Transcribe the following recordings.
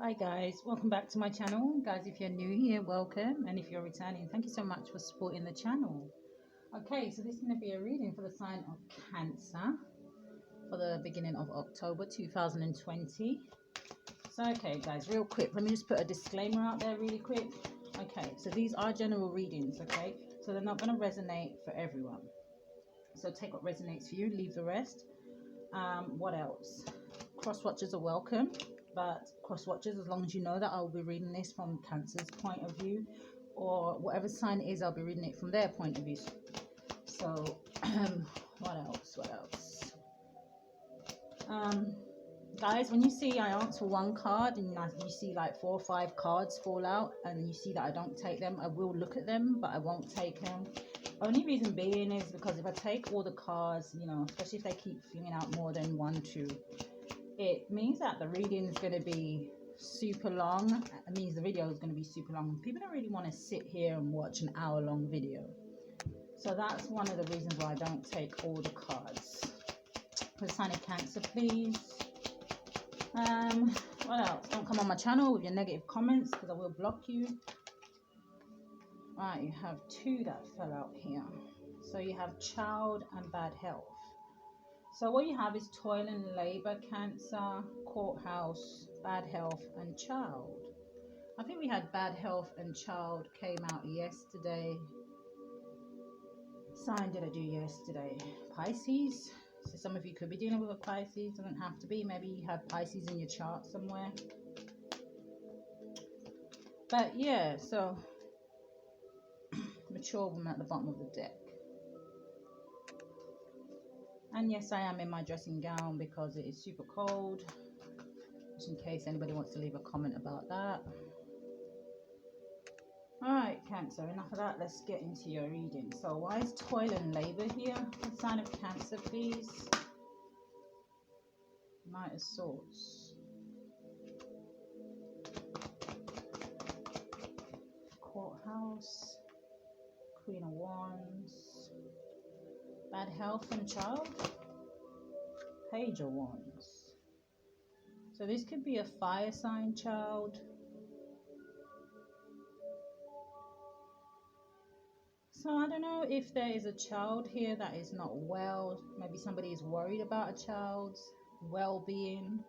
Hi guys, welcome back to my channel. Guys, if you're new here, welcome, and if you're returning, thank you so much for supporting the channel. Okay, so this is going to be a reading for the sign of Cancer for the beginning of October 2020. So okay guys, real quick, let me just put a disclaimer out there really quick. Okay, so these are general readings, okay, so they're not going to resonate for everyone, so take what resonates for you, leave the rest. What else? Cross watchers are welcome, but cross watchers, as long as you know that I'll be reading this from Cancer's point of view, or whatever sign it is, I'll be reading it from their point of view. So what else? Guys, when you see I answer one card and you see like 4 or 5 cards fall out and you see that I don't take them, I will look at them, but I won't take them. Only reason being is because if I take all the cards, especially if they keep flinging out more than 1, 2, it means that the reading is going to be super long. It means the video is going to be super long. People don't really want to sit here and watch an hour-long video. So that's one of the reasons why I don't take all the cards. For the sign of Cancer, please. What else? Don't come on my channel with your negative comments because I will block you. Right, you have 2 that fell out here. So you have child and bad health. So what you have is toil and labor, Cancer, courthouse, bad health, and child. I think we had bad health and child came out yesterday. Sign did I do yesterday? Pisces. So some of you could be dealing with a Pisces. Doesn't have to be. Maybe you have Pisces in your chart somewhere. But yeah, so mature woman at the bottom of the deck. And yes, I am in my dressing gown because it is super cold. Just in case anybody wants to leave a comment about that. Alright, Cancer, enough of that. Let's get into your reading. So why is toil and labor here? The sign of Cancer, please. Knight of Swords. Courthouse. Queen of Wands. Bad health and child. Page of Wands. So this could be a fire sign child. So I don't know if there is a child here that is not well. Maybe somebody is worried about a child's well-being.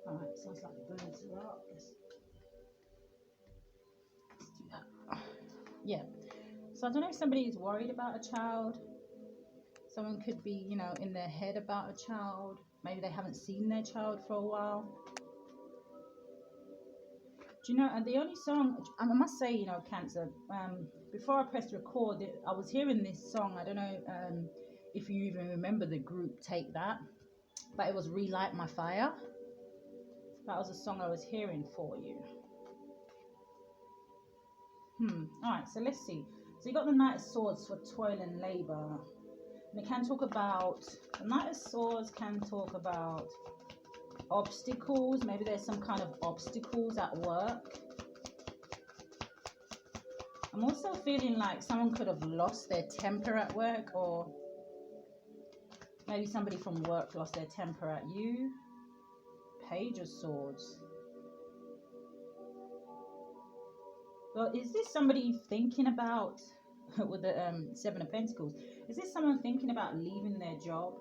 Alright, sounds like the birds are out. Let's do that. Yeah. So I don't know if somebody is worried about a child. Someone could be, in their head about a child. Maybe they haven't seen their child for a while. Do you know, and the only song, I must say, Cancer, before I pressed record, I was hearing this song. I don't know if you even remember the group Take That, but it was Relight My Fire. That was a song I was hearing for you. Alright, so let's see. So you got the Knight of Swords for toil and labor. And it can talk about, the Knight of Swords can talk about obstacles. Maybe there's some kind of obstacles at work. I'm also feeling like someone could have lost their temper at work, or maybe somebody from work lost their temper at you. Page of Swords. Well, is this somebody thinking about, with the 7 of Pentacles, is this someone thinking about leaving their job?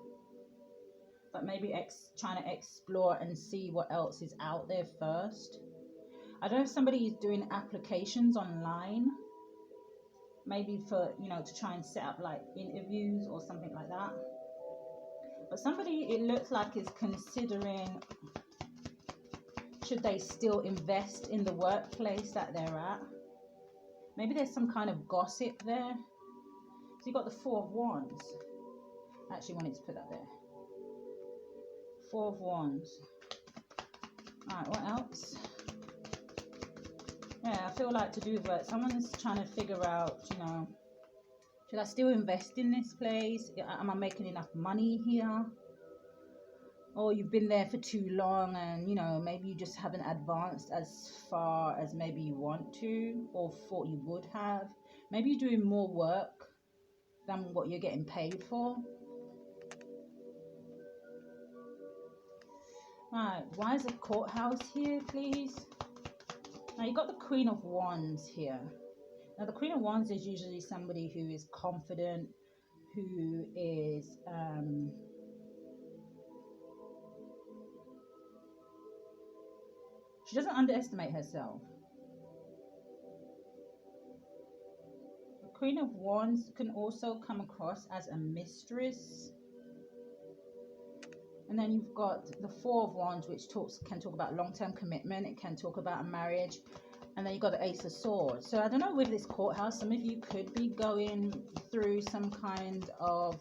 But maybe trying to explore and see what else is out there first. I don't know if somebody is doing applications online. Maybe for, to try and set up like interviews or something like that. But somebody, it looks like, is considering, should they still invest in the workplace that they're at? Maybe there's some kind of gossip there. So you got the 4 of Wands. I actually wanted to put that there. 4 of Wands. Alright, what else? Yeah, I feel like to do with work. Someone's trying to figure out, should I still invest in this place? Am I making enough money here? Or you've been there for too long and, maybe you just haven't advanced as far as maybe you want to or thought you would have. Maybe you're doing more work than what you're getting paid for. Right, why is the courthouse here, please? Now you got the Queen of Wands here. Now the Queen of Wands is usually somebody who is confident, who is she doesn't underestimate herself. The Queen of Wands can also come across as a mistress. And then you've got the Four of Wands, which can talk about long-term commitment. It can talk about a marriage. And then you've got the Ace of Swords. So I don't know, with this courthouse, some of you could be going through some kind of...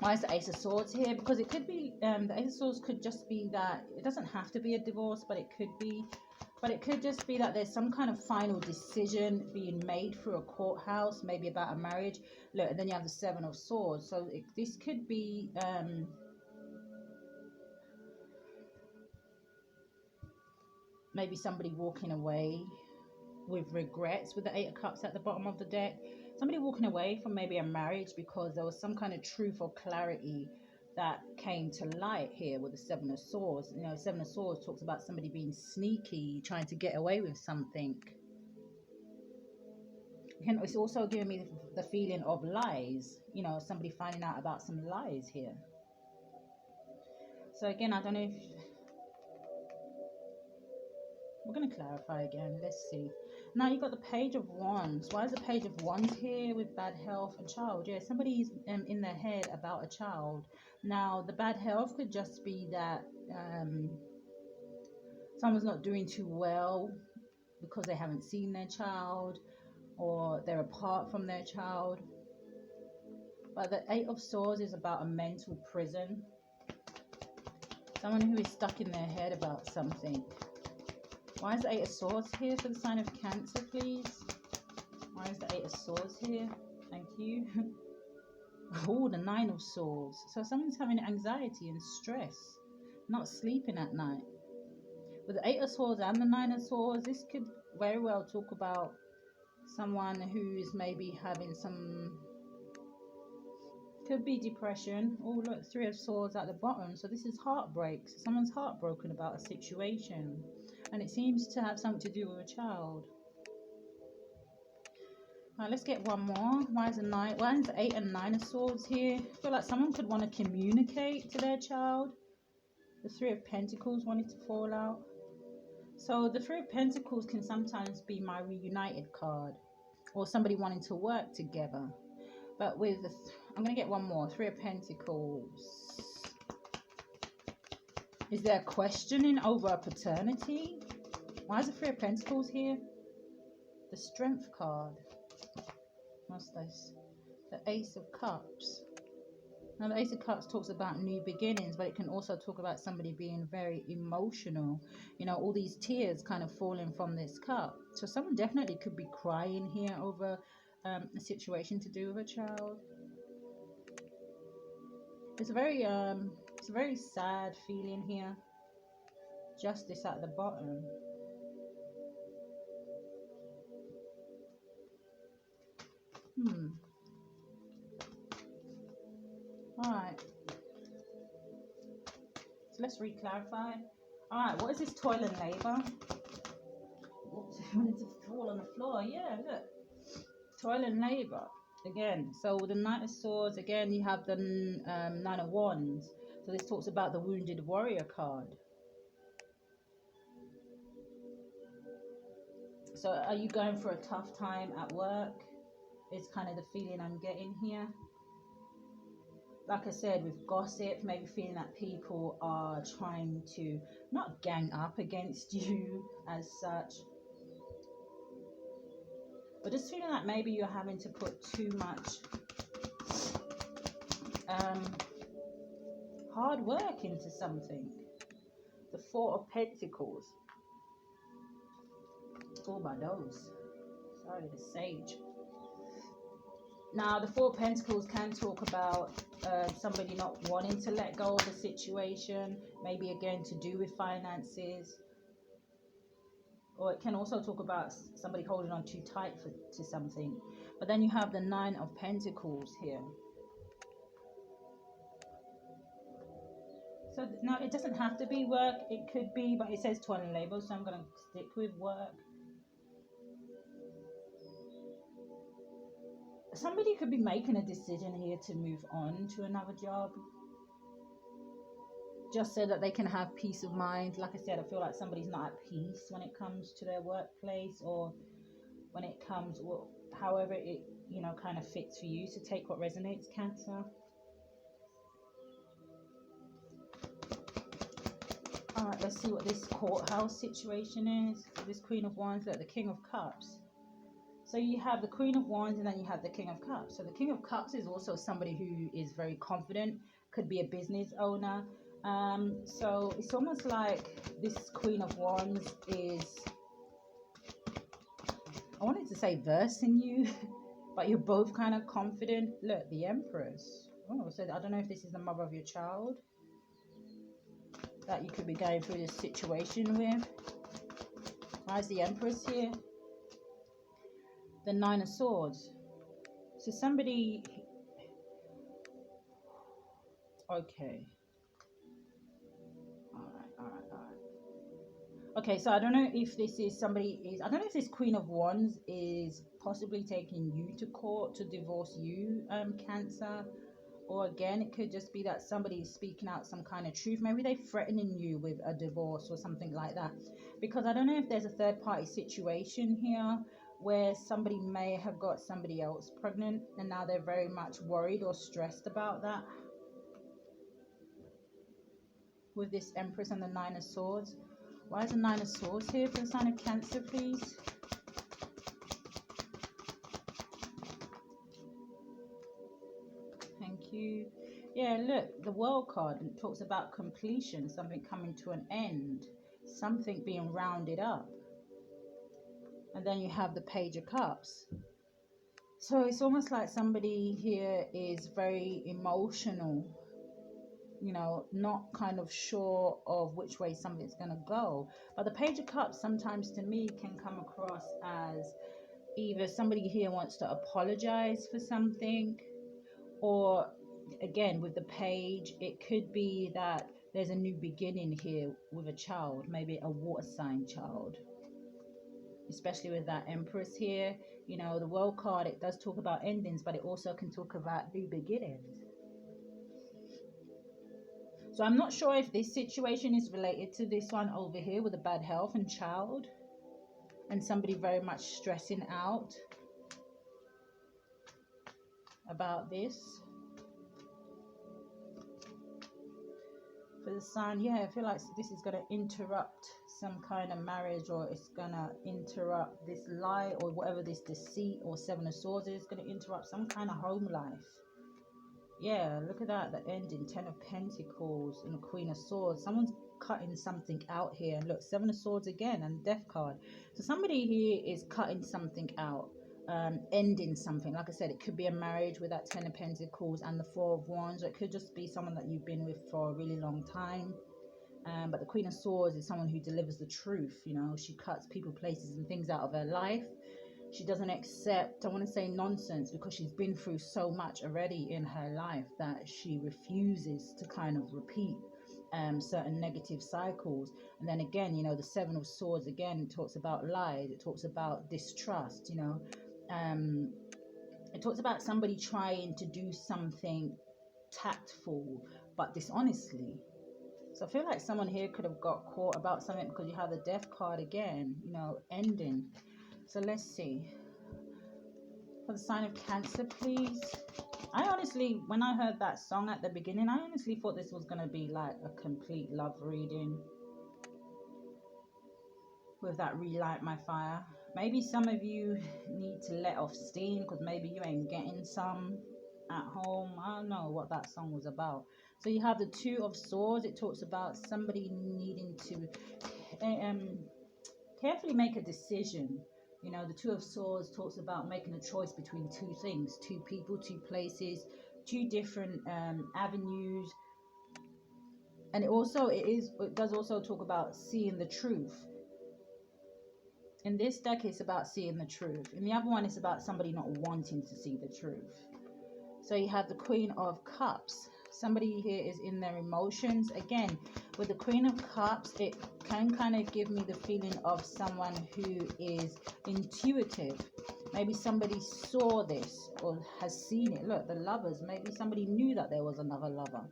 Why is the Ace of Swords here? Because it could be, the Ace of Swords could just be that, it doesn't have to be a divorce, but it could be. But it could just be that there's some kind of final decision being made through a courthouse, maybe about a marriage. Look, and then you have the Seven of Swords. So this could be... maybe somebody walking away with regrets with the Eight of Cups at the bottom of the deck. Somebody walking away from maybe a marriage because there was some kind of truth or clarity that came to light here with the Seven of Swords. You know, Seven of Swords talks about somebody being sneaky, trying to get away with something. It's also giving me the feeling of lies. You know, somebody finding out about some lies here. So again, I don't know if... We're going to clarify again. Let's see. Now you've got the Page of Wands. Why is the Page of Wands here with bad health and child? Yeah, somebody's in their head about a child. Now, the bad health could just be that someone's not doing too well because they haven't seen their child, or they're apart from their child. But the Eight of Swords is about a mental prison. Someone who is stuck in their head about something. Why is the Eight of Swords here for the sign of Cancer, please? Why is the Eight of Swords here? Thank you. Oh, the Nine of Swords. So someone's having anxiety and stress, not sleeping at night. With the Eight of Swords and the Nine of Swords, this could very well talk about someone who's maybe having some... Could be depression. Oh, look, Three of Swords at the bottom. So this is heartbreak. So someone's heartbroken about a situation. And it seems to have something to do with a child. Right, let's get one more. Why is the Eight and Nine of Swords here? I feel like someone could want to communicate to their child. The Three of Pentacles wanted to fall out. So the Three of Pentacles can sometimes be my reunited card. Or somebody wanting to work together. But with the... I'm going to get one more. Three of Pentacles. Is there questioning over a paternity? Why is the Three of Pentacles here? The Strength card. What's this? The Ace of Cups. Now the Ace of Cups talks about new beginnings, but it can also talk about somebody being very emotional. You know, all these tears kind of falling from this cup. So someone definitely could be crying here over a situation to do with a child. It's a very sad feeling here. Justice at the bottom. Alright. So let's re-clarify. Alright, what is this toil and labour? Oops, I wanted to fall on the floor. Yeah, look. Toil and labour. Again, so with the Knight of Swords, again, you have the Nine of Wands. So this talks about the Wounded Warrior card. So are you going for a tough time at work? It's kind of the feeling I'm getting here. Like I said, with gossip, maybe feeling that people are trying to not gang up against you as such, but just feeling like maybe you're having to put too much hard work into something. The Four of Pentacles. Oh, my nose. Sorry, the Sage. Now, the Four of Pentacles can talk about somebody not wanting to let go of a situation, maybe again to do with finances. Or it can also talk about somebody holding on too tight to something. But then you have the Nine of Pentacles here. So no, it doesn't have to be work. It could be, but it says toil and labor, so I'm going to stick with work. Somebody could be making a decision here to move on to another job, just so that they can have peace of mind. Like I said, I feel like somebody's not at peace when it comes to their workplace, or when it comes, well, however it, you know, kind of fits for you. So take what resonates, Cancer. All right, let's see what this courthouse situation is. This Queen of Wands, look, the King of Cups. So you have the Queen of Wands and then you have the King of Cups. So the King of Cups is also somebody who is very confident, could be a business owner. So it's almost like this Queen of Wands is, I wanted to say versing you, but you're both kind of confident. Look, the Empress. Oh, so I don't know if this is the mother of your child that you could be going through this situation with. Why is the Empress here? The Nine of Swords. So somebody, okay. All right. Okay, so I don't know if this is I don't know if this Queen of Wands is possibly taking you to court to divorce you, Cancer. Or again, it could just be that somebody is speaking out some kind of truth. Maybe they're threatening you with a divorce or something like that. Because I don't know if there's a third party situation here where somebody may have got somebody else pregnant and now they're very much worried or stressed about that. With this Empress and the Nine of Swords. Why is the Nine of Swords here for the sign of Cancer, please? Thank you. Yeah, look, the World card talks about completion, something coming to an end, something being rounded up. And then you have the Page of Cups. So it's almost like somebody here is very emotional, you know, not kind of sure of which way something's going to go. But the Page of Cups sometimes to me can come across as either somebody here wants to apologize for something, or again with the Page, it could be that there's a new beginning here with a child, maybe a water sign child, especially with that Empress here. You know, the World card, it does talk about endings, but it also can talk about new beginnings. So I'm not sure if this situation is related to this one over here with the bad health and child and somebody very much stressing out about this. For the Sun, yeah, I feel like this is going to interrupt some kind of marriage, or it's going to interrupt this lie or whatever this deceit or Seven of Swords is going to interrupt some kind of home life. Yeah, look at that, the ending, Ten of Pentacles and the Queen of Swords. Someone's cutting something out here. And look, Seven of Swords again and Death card. So somebody here is cutting something out, ending something. Like I said, it could be a marriage with that Ten of Pentacles and the Four of Wands. Or it could just be someone that you've been with for a really long time. But the Queen of Swords is someone who delivers the truth. You know, she cuts people, places and things out of her life. She doesn't accept, I want to say nonsense, because she's been through so much already in her life that she refuses to kind of repeat certain negative cycles. And then again, you know, the Seven of Swords, again, talks about lies. It talks about distrust, you know. It talks about somebody trying to do something tactful, but dishonestly. So I feel like someone here could have got caught about something, because you have the Death card again, you know, ending. So let's see. For the sign of Cancer, please. I honestly, when I heard that song at the beginning, I honestly thought this was going to be like a complete love reading. With that Relight My Fire. Maybe some of you need to let off steam, because maybe you ain't getting some at home. I don't know what that song was about. So you have the Two of Swords. It talks about somebody needing to carefully make a decision. You know, the Two of Swords talks about making a choice between two things, two people, two places, two different avenues. And it does also talk about seeing the truth. In this deck, it's about seeing the truth. In the other one, it's about somebody not wanting to see the truth. So you have the Queen of Cups. Somebody here is in their emotions. Again, with the Queen of Cups, it can kind of give me the feeling of someone who is intuitive. Maybe somebody saw this or has seen it. Look, the Lovers. Maybe somebody knew that there was another lover.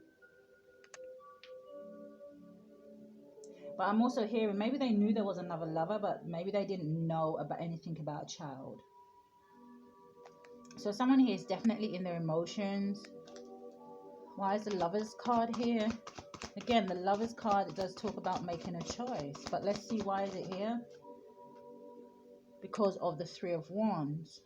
But I'm also hearing maybe they knew there was another lover, but maybe they didn't know about anything about a child. So someone here is definitely in their emotions. Why is the Lovers card here? Again, the Lovers card does talk about making a choice. But let's see, why is it here? Because of the Three of Wands.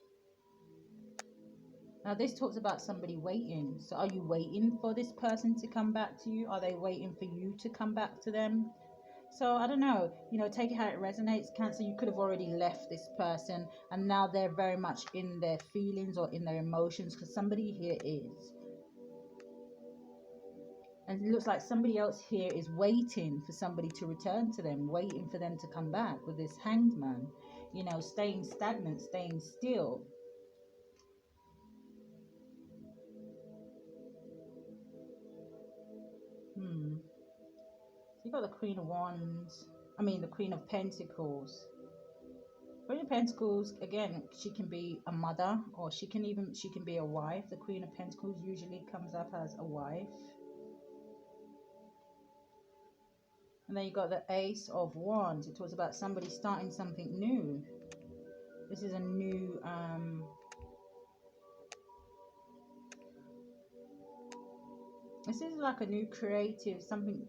Now this talks about somebody waiting. So are you waiting for this person to come back to you? Are they waiting for you to come back to them? So I don't know, take it how it resonates, Cancer. You could have already left this person and now they're very much in their feelings or in their emotions, because somebody here is. And it looks like somebody else here is waiting for somebody to return to them, waiting for them to come back with this Hanged Man, staying stagnant, staying still. So you got the Queen of Wands. The Queen of Pentacles. Queen of Pentacles, again, she can be a mother, or she can be a wife. The Queen of Pentacles usually comes up as a wife. And then you got the Ace of Wands. It talks about somebody starting something new. This is a new this is like a new creative something.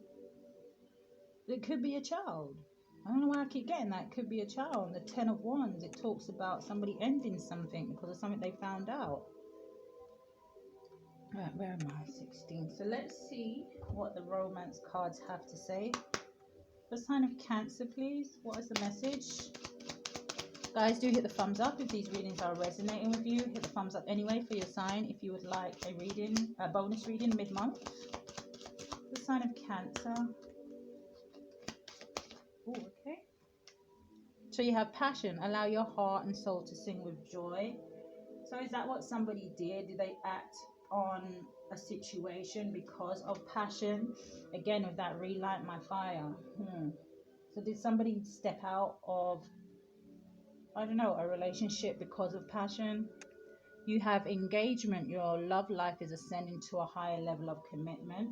It could be a child. I don't know why I keep getting that. It could be a child. The Ten of Wands, it talks about somebody ending something because of something they found out. Right, where am I? 16. So let's see what the romance cards have to say. For sign of Cancer, please. What is the message? Guys, do hit the thumbs up if these readings are resonating with you. Hit the thumbs up anyway for your sign if you would like a reading, a bonus reading mid-month. The sign of Cancer. Oh, okay. So you have passion. Allow your heart and soul to sing with joy. So is that what somebody did? Did they act on a situation because of passion? Again, with that relight my fire. So did somebody step out of, I don't know, a relationship because of passion? You have engagement. Your love life is ascending to a higher level of commitment.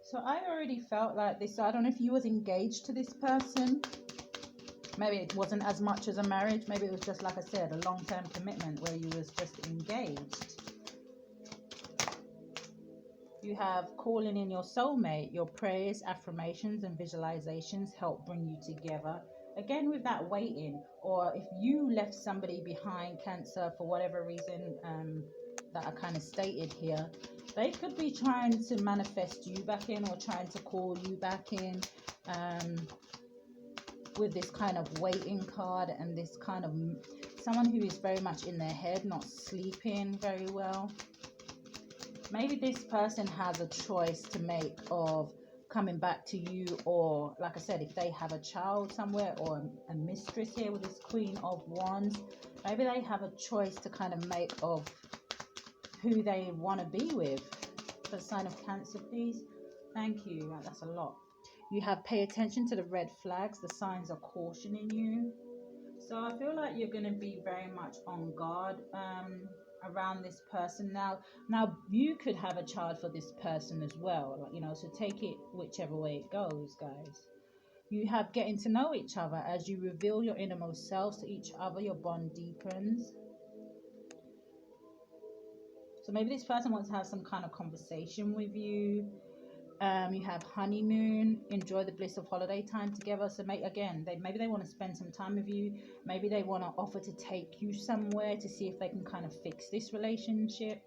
So I already felt like this. So I don't know if you was engaged to this person. Maybe it wasn't as much as a marriage. Maybe it was just, like I said, a long-term commitment where you was just engaged. You have calling in your soulmate. Your prayers, affirmations, and visualizations help bring you together. Again, with that waiting, or if you left somebody behind, Cancer, for whatever reason that I kind of stated here, they could be trying to manifest you back in or trying to call you back in with this kind of waiting card and this kind of someone who is very much in their head, not sleeping very well. Maybe this person has a choice to make of coming back to you, or like I said, if they have a child somewhere or a mistress here with this Queen of Wands, maybe they have a choice to kind of make of who they want to be with. For the sign of Cancer, please. Thank you. Right, that's a lot. You have pay attention to the red flags. The signs are cautioning you. So I feel like you're going to be very much on guard around this person. Now you could have a child for this person as well, so take it whichever way it goes, guys. You have getting to know each other. As you reveal your innermost selves to each other, your bond deepens. So maybe this person wants to have some kind of conversation with you. You have honeymoon. Enjoy the bliss of holiday time together. So maybe they want to spend some time with you. Maybe they want to offer to take you somewhere to see if they can kind of fix this relationship.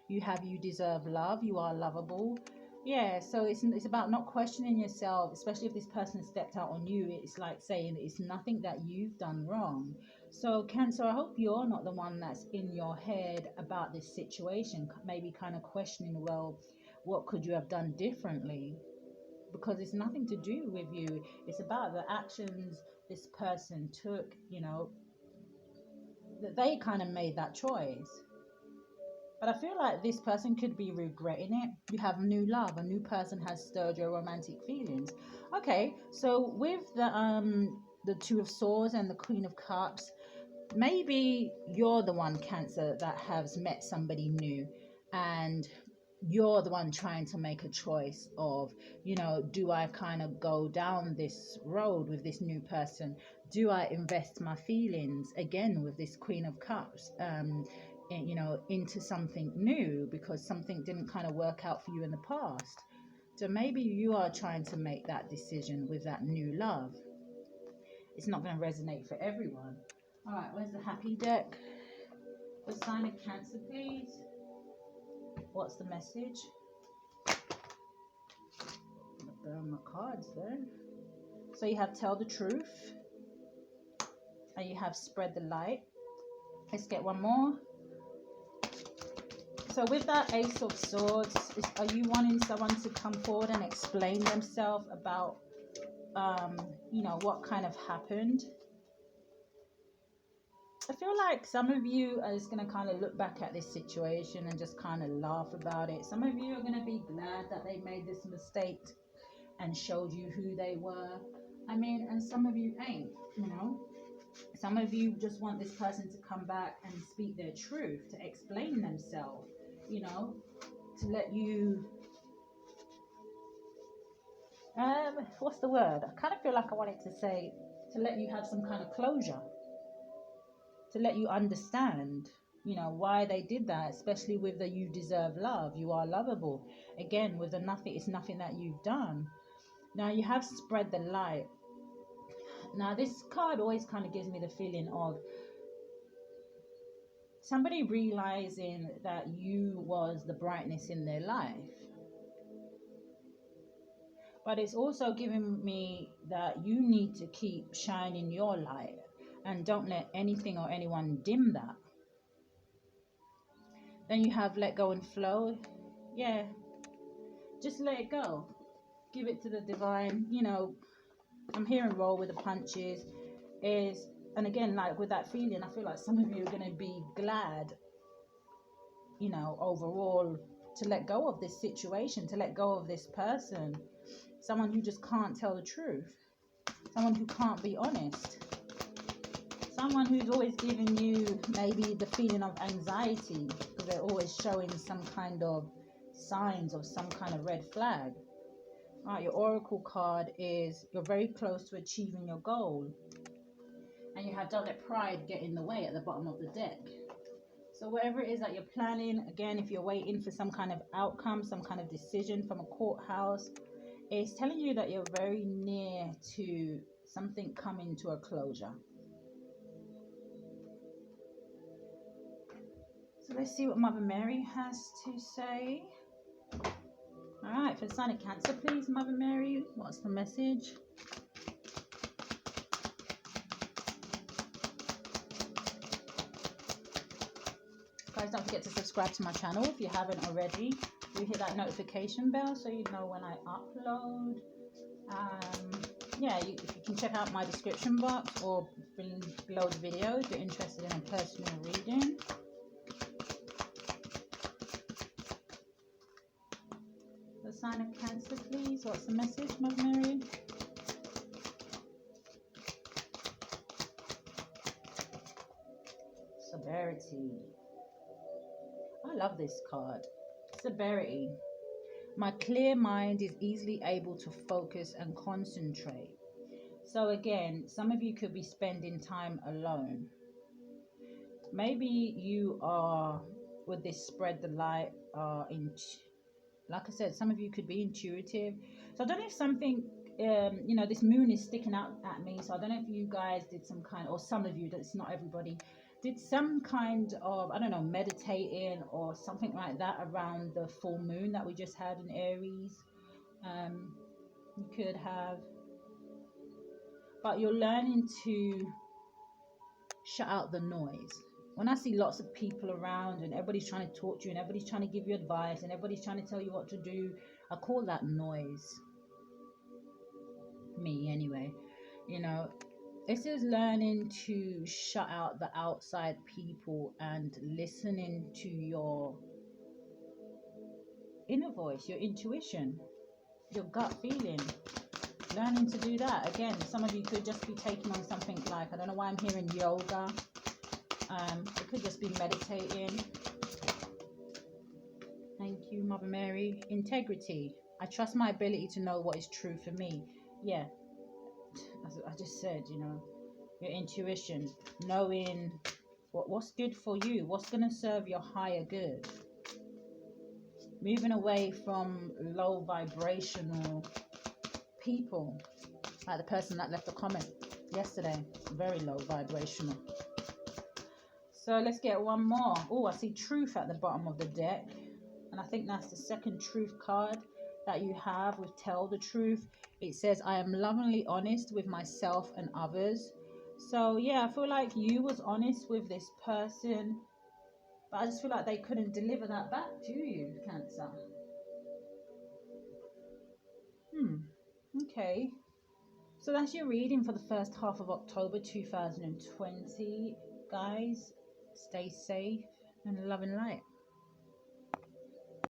You have you deserve love. You are lovable. Yeah, so it's about not questioning yourself, especially if this person stepped out on you. It's like saying it's nothing that you've done wrong. So Cancer, I hope you're not the one that's in your head about this situation, maybe kind of questioning, well, what could you have done differently? Because it's nothing to do with you. It's about the actions this person took, that they kind of made that choice. But I feel like this person could be regretting it. You have new love. A new person has stirred your romantic feelings. Okay, so with the Two of Swords and the Queen of Cups, maybe you're the one, Cancer, that has met somebody new, and you're the one trying to make a choice of, do I kind of go down this road with this new person? Do I invest my feelings again with this Queen of Cups, into something new because something didn't kind of work out for you in the past? So maybe you are trying to make that decision with that new love. It's not going to resonate for everyone. All right, where's the happy deck? For sign of Cancer, please. What's the message? I'm gonna burn my cards there. So you have tell the truth, and you have spread the light. Let's get one more. So with that Ace of Swords, are you wanting someone to come forward and explain themselves about, what kind of happened? I feel like some of you are just going to kind of look back at this situation and just kind of laugh about it. Some of you are going to be glad that they made this mistake and showed you who they were. I mean, and some of you ain't, Some of you just want this person to come back and speak their truth, to explain themselves, to let you, what's the word? I kind of feel like I wanted to say, to let you have some kind of closure, to let you understand, why they did that, especially with the you deserve love, you are lovable. Again, with the nothing, it's nothing that you've done. Now you have spread the light. Now this card always kind of gives me the feeling of somebody realizing that you was the brightness in their life. But it's also giving me that you need to keep shining your light and don't let anything or anyone dim that. Then you have let go and flow. Yeah, just let it go. Give it to the divine. I'm hearing roll with the punches. And again, like with that feeling, I feel like some of you are going to be glad, overall, to let go of this situation, to let go of this person. Someone who just can't tell the truth. Someone who can't be honest. Someone who's always giving you maybe the feeling of anxiety because they're always showing some kind of signs of some kind of red flag. All right, your oracle card is you're very close to achieving your goal. And you have don't let pride get in the way at the bottom of the deck. So whatever it is that you're planning, again, if you're waiting for some kind of outcome, some kind of decision from a courthouse, it's telling you that you're very near to something coming to a closure. So let's see what Mother Mary has to say. All right, for the sign of Cancer, please, Mother Mary, what's the message? Guys, don't forget to subscribe to my channel if you haven't already. You hit that notification bell so you know when I upload. If you can check out my description box or below the video if you're interested in a personal reading. The sign of Cancer, please. What's the message, Mother Mary? Severity. I love this card. Severity. My clear mind is easily able to focus and concentrate. So again, some of you could be spending time alone. Maybe you are, with this spread the light, like I said, some of you could be intuitive. So I don't know if something, this moon is sticking out at me. So I don't know if you guys did some kind, or some of you, that's not everybody, did some kind of, I don't know, meditating or something like that around the full moon that we just had in Aries. You could have, but you're learning to shut out the noise. When I see lots of people around and everybody's trying to talk to you and everybody's trying to give you advice and everybody's trying to tell you what to do, I call that noise. Me anyway. This is learning to shut out the outside people and listening to your inner voice, your intuition, your gut feeling. Learning to do that. Again, some of you could just be taking on something like, I don't know why I'm hearing yoga. It could just be meditating. Thank you, Mother Mary. Integrity. I trust my ability to know what is true for me. Yeah, as I just said, you know, your intuition, knowing what's good for you, what's going to serve your higher good. Moving away from low vibrational people, like the person that left a comment yesterday, very low vibrational. So let's get one more. Oh, I see truth at the bottom of the deck, and I think that's the second truth card that you have with tell the truth. It says, I am lovingly honest with myself and others. So yeah, I feel like you was honest with this person, but I just feel like they couldn't deliver that back to you, Cancer. Okay. So that's your reading for the first half of October 2020, guys. Stay safe and love and light.